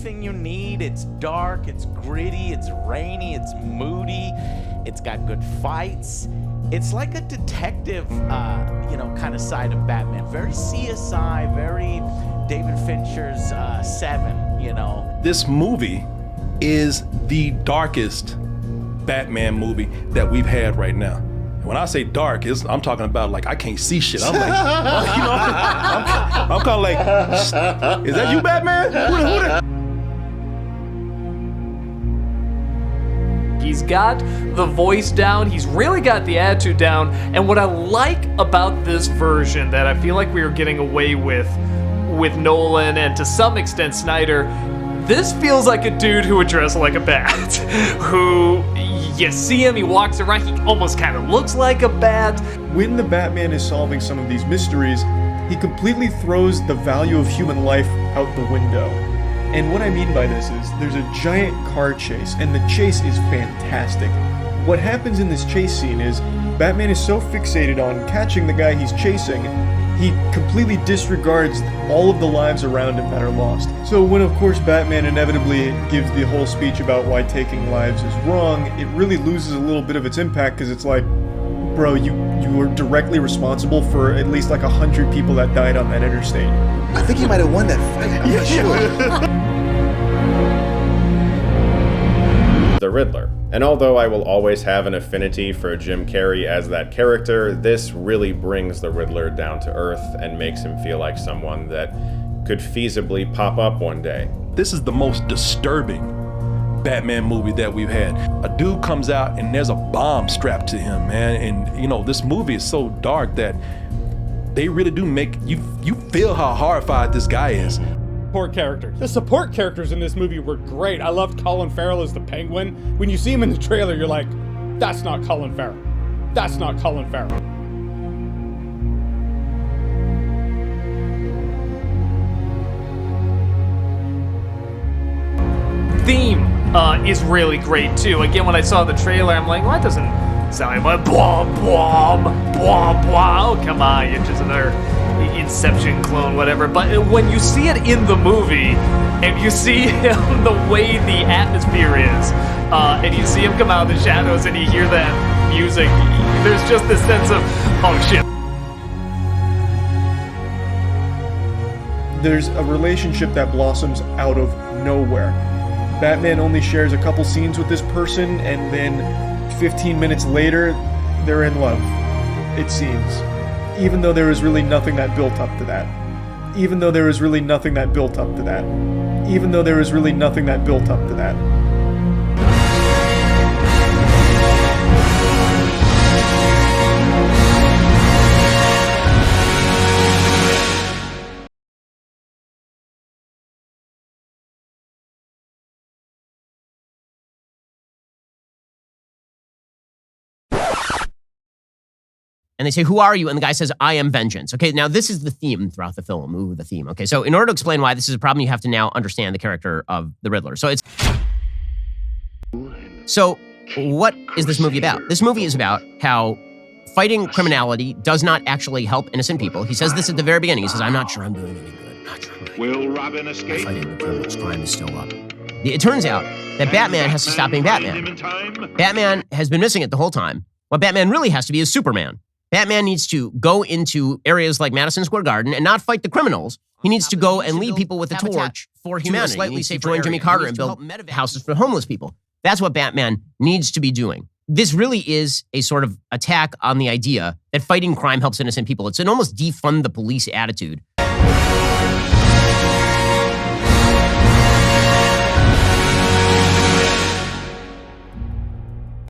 everything you need. It's dark, it's gritty, it's rainy, it's moody. It's got good fights. It's like a detective, kind of side of Batman. Very CSI, very David Fincher's Seven, This movie is the darkest Batman movie that we've had right now. When I say dark, I'm talking about like I can't see shit. I'm like, I'm kind of like, is that you, Batman? Who that? He's got the voice down, he's really got the attitude down, and what I like about this version that I feel like we were getting away with Nolan and to some extent Snyder, this feels like a dude who would dress like a bat, who you see him, he walks around, he almost kind of looks like a bat. When the Batman is solving some of these mysteries, he completely throws the value of human life out the window. And what I mean by this is, there's a giant car chase, and the chase is fantastic. What happens in this chase scene is, Batman is so fixated on catching the guy he's chasing, he completely disregards all of the lives around him that are lost. So when, of course, Batman inevitably gives the whole speech about why taking lives is wrong, it really loses a little bit of its impact, because it's like, bro, you were directly responsible for at least like 100 people that died on that interstate. I think he might have won that fight, I'm not sure. The Riddler. And although I will always have an affinity for Jim Carrey as that character, this really brings the Riddler down to earth and makes him feel like someone that could feasibly pop up one day. This is the most disturbing Batman movie that we've had. A dude comes out and there's a bomb strapped to him, man. And this movie is so dark that they really do make you feel how horrified this guy is. Support characters. The support characters in this movie were great. I loved Colin Farrell as the Penguin. When you see him in the trailer, you're like, that's not Colin Farrell. That's not Colin Farrell. Theme is really great too. Again, when I saw the trailer, I'm like, well, that doesn't sound like blah, blah, blah, blah. Oh, come on, you're just another Inception clone, whatever. But when you see it in the movie, and you see him the way the atmosphere is, and you see him come out of the shadows, and you hear that music, there's just this sense of, oh shit. There's a relationship that blossoms out of nowhere. Batman only shares a couple scenes with this person, and then 15 minutes later, they're in love, it seems. Even though there was really nothing that built up to that. Even though there was really nothing that built up to that. Even though there was really nothing that built up to that. And they say, who are you? And the guy says, I am vengeance. Okay, now this is the theme throughout the film. Ooh, the theme. Okay, so in order to explain why this is a problem, you have to now understand the character of the Riddler. So what is this movie about? This movie is about how fighting criminality does not actually help innocent people. He says this at the very beginning. He says, I'm not sure I'm doing any good. Not sure I'm doing Will Robin escape? fighting the criminals. Crime is still up. It turns out that Batman has to stop being Batman. Batman has been missing it the whole time. What Batman really has to be is Superman. Batman needs to go into areas like Madison Square Garden and not fight the criminals. He needs to go and lead people with a torch for humanity. He needs to join Jimmy Carter and build houses for homeless people. That's what Batman needs to be doing. This really is a sort of attack on the idea that fighting crime helps innocent people. It's an almost defund the police attitude.